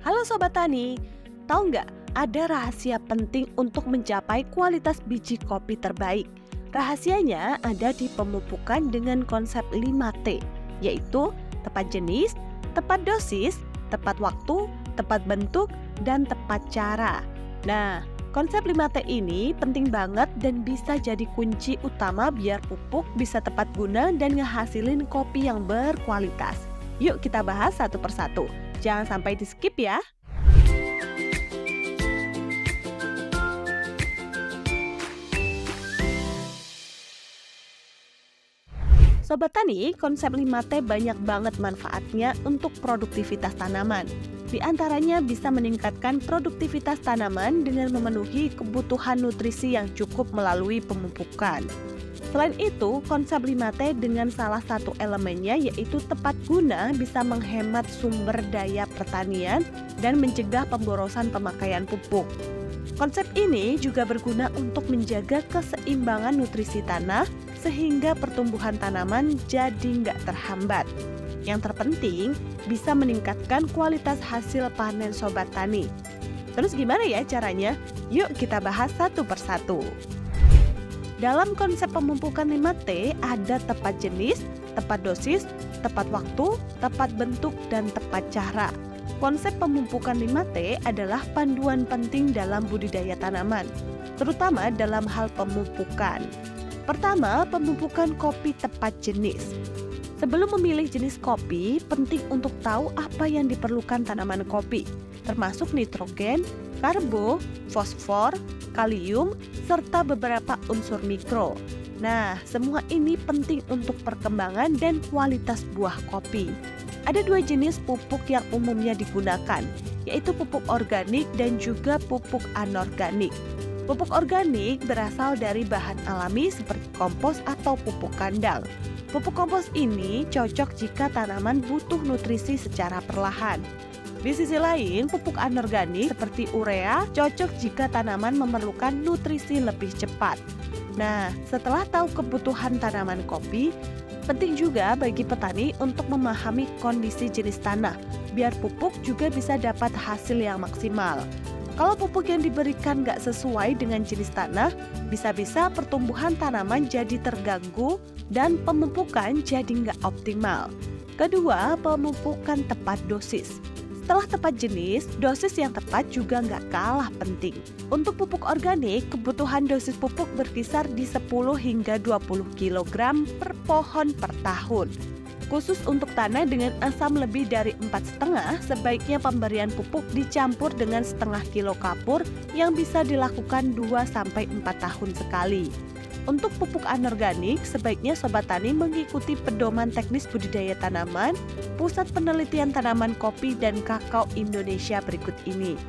Halo Sobat Tani, tahu nggak ada rahasia penting untuk mencapai kualitas biji kopi terbaik? Rahasianya ada di pemupukan dengan konsep 5T, yaitu tepat jenis, tepat dosis, tepat waktu, tepat bentuk, dan tepat cara. Nah, konsep 5T ini penting banget dan bisa jadi kunci utama biar pupuk bisa tepat guna dan ngehasilin kopi yang berkualitas. Yuk kita bahas satu persatu. Jangan sampai di skip ya. Sobat Tani, konsep 5T banyak banget manfaatnya untuk produktivitas tanaman. Di antaranya bisa meningkatkan produktivitas tanaman dengan memenuhi kebutuhan nutrisi yang cukup melalui pemupukan. Selain itu, konsep 5T dengan salah satu elemennya yaitu tepat guna bisa menghemat sumber daya pertanian dan mencegah pemborosan pemakaian pupuk. Konsep ini juga berguna untuk menjaga keseimbangan nutrisi tanah sehingga pertumbuhan tanaman jadi nggak terhambat. Yang terpenting, bisa meningkatkan kualitas hasil panen Sobat Tani. Terus gimana ya caranya? Yuk kita bahas satu persatu. Dalam konsep pemupukan 5T ada tepat jenis, tepat dosis, tepat waktu, tepat bentuk, dan tepat cara. Konsep pemupukan 5T adalah panduan penting dalam budidaya tanaman, terutama dalam hal pemupukan. Pertama, pemupukan kopi tepat jenis. Sebelum memilih jenis kopi, penting untuk tahu apa yang diperlukan tanaman kopi, termasuk nitrogen, karbo, fosfor, kalium, serta beberapa unsur mikro. Nah, semua ini penting untuk perkembangan dan kualitas buah kopi. Ada dua jenis pupuk yang umumnya digunakan, yaitu pupuk organik dan juga pupuk anorganik. Pupuk organik berasal dari bahan alami seperti kompos atau pupuk kandang. Pupuk kompos ini cocok jika tanaman butuh nutrisi secara perlahan. Di sisi lain, pupuk anorganik seperti urea cocok jika tanaman memerlukan nutrisi lebih cepat. Nah, setelah tahu kebutuhan tanaman kopi, penting juga bagi petani untuk memahami kondisi jenis tanah, biar pupuk juga bisa dapat hasil yang maksimal. Kalau pupuk yang diberikan nggak sesuai dengan jenis tanah, bisa-bisa pertumbuhan tanaman jadi terganggu dan pemupukan jadi nggak optimal. Kedua, pemupukan tepat dosis. Setelah tepat jenis, dosis yang tepat juga nggak kalah penting. Untuk pupuk organik, kebutuhan dosis pupuk berkisar di 10 hingga 20 kg per pohon per tahun. Khusus untuk tanah dengan asam lebih dari 4,5, sebaiknya pemberian pupuk dicampur dengan setengah kilo kapur yang bisa dilakukan 2-4 tahun sekali. Untuk pupuk anorganik, sebaiknya Sobat Tani mengikuti pedoman teknis budidaya tanaman Pusat Penelitian Tanaman Kopi dan Kakao Indonesia berikut ini.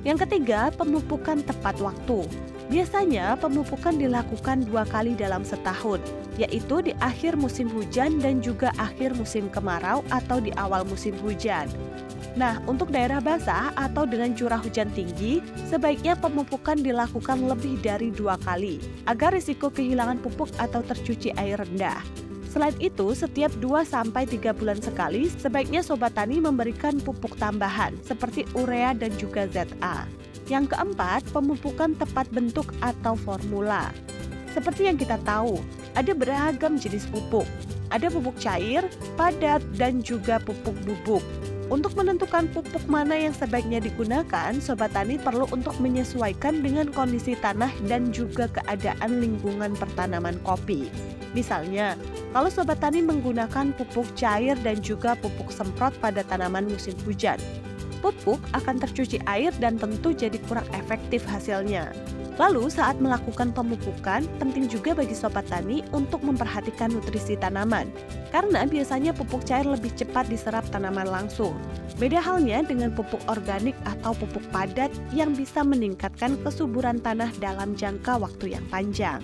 Yang ketiga, pemupukan tepat waktu. Biasanya pemupukan dilakukan 2 kali dalam setahun, yaitu di akhir musim hujan dan juga akhir musim kemarau atau di awal musim hujan. Nah, untuk daerah basah atau dengan curah hujan tinggi, sebaiknya pemupukan dilakukan lebih dari 2 kali, agar risiko kehilangan pupuk atau tercuci air rendah. Selain itu, setiap 2-3 bulan sekali, sebaiknya Sobat Tani memberikan pupuk tambahan, seperti urea dan juga ZA. Yang keempat, pemupukan tepat bentuk atau formula. Seperti yang kita tahu, ada beragam jenis pupuk. Ada pupuk cair, padat, dan juga pupuk bubuk. Untuk menentukan pupuk mana yang sebaiknya digunakan, Sobat Tani perlu untuk menyesuaikan dengan kondisi tanah dan juga keadaan lingkungan pertanaman kopi. Misalnya, kalau Sobat Tani menggunakan pupuk cair dan juga pupuk semprot pada tanaman musim hujan, pupuk akan tercuci air dan tentu jadi kurang efektif hasilnya. Lalu saat melakukan pemupukan, penting juga bagi Sobat Tani untuk memperhatikan nutrisi tanaman, karena biasanya pupuk cair lebih cepat diserap tanaman langsung. Beda halnya dengan pupuk organik atau pupuk padat yang bisa meningkatkan kesuburan tanah dalam jangka waktu yang panjang.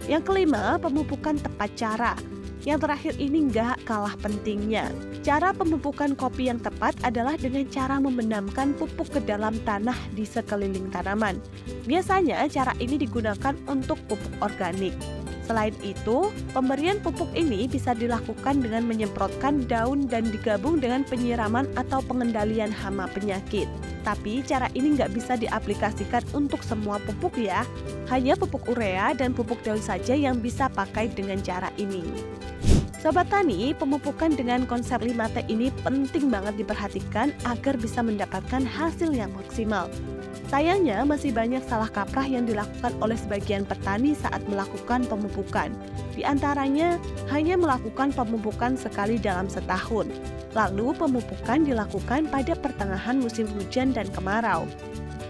Yang kelima, pemupukan tepat cara. Yang terakhir ini nggak kalah pentingnya. Cara pemupukan kopi yang tepat adalah dengan cara membenamkan pupuk ke dalam tanah di sekeliling tanaman. Biasanya cara ini digunakan untuk pupuk organik. Selain itu, pemberian pupuk ini bisa dilakukan dengan menyemprotkan daun dan digabung dengan penyiraman atau pengendalian hama penyakit. Tapi cara ini nggak bisa diaplikasikan untuk semua pupuk ya. Hanya pupuk urea dan pupuk daun saja yang bisa pakai dengan cara ini. Sobat Tani, pemupukan dengan konsep 5T ini penting banget diperhatikan agar bisa mendapatkan hasil yang maksimal. Sayangnya, masih banyak salah kaprah yang dilakukan oleh sebagian petani saat melakukan pemupukan. Di antaranya, hanya melakukan pemupukan sekali dalam setahun. Lalu, pemupukan dilakukan pada pertengahan musim hujan dan kemarau.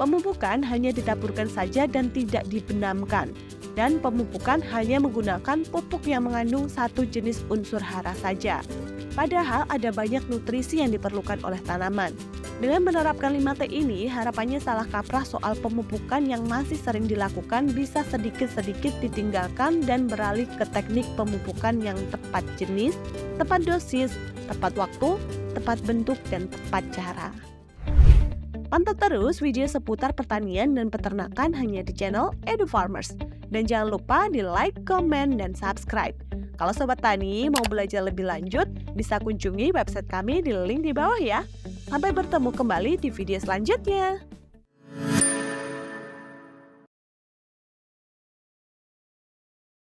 Pemupukan hanya ditaburkan saja dan tidak dibenamkan. Dan pemupukan hanya menggunakan pupuk yang mengandung satu jenis unsur hara saja. Padahal ada banyak nutrisi yang diperlukan oleh tanaman. Dengan menerapkan 5T ini, harapannya salah kaprah soal pemupukan yang masih sering dilakukan bisa sedikit-sedikit ditinggalkan dan beralih ke teknik pemupukan yang tepat jenis, tepat dosis, tepat waktu, tepat bentuk, dan tepat cara. Pantau terus video seputar pertanian dan peternakan hanya di channel Edu Farmers. Dan jangan lupa di like, komen, dan subscribe. Kalau Sobat Tani mau belajar lebih lanjut, bisa kunjungi website kami di link di bawah ya. Sampai bertemu kembali di video selanjutnya.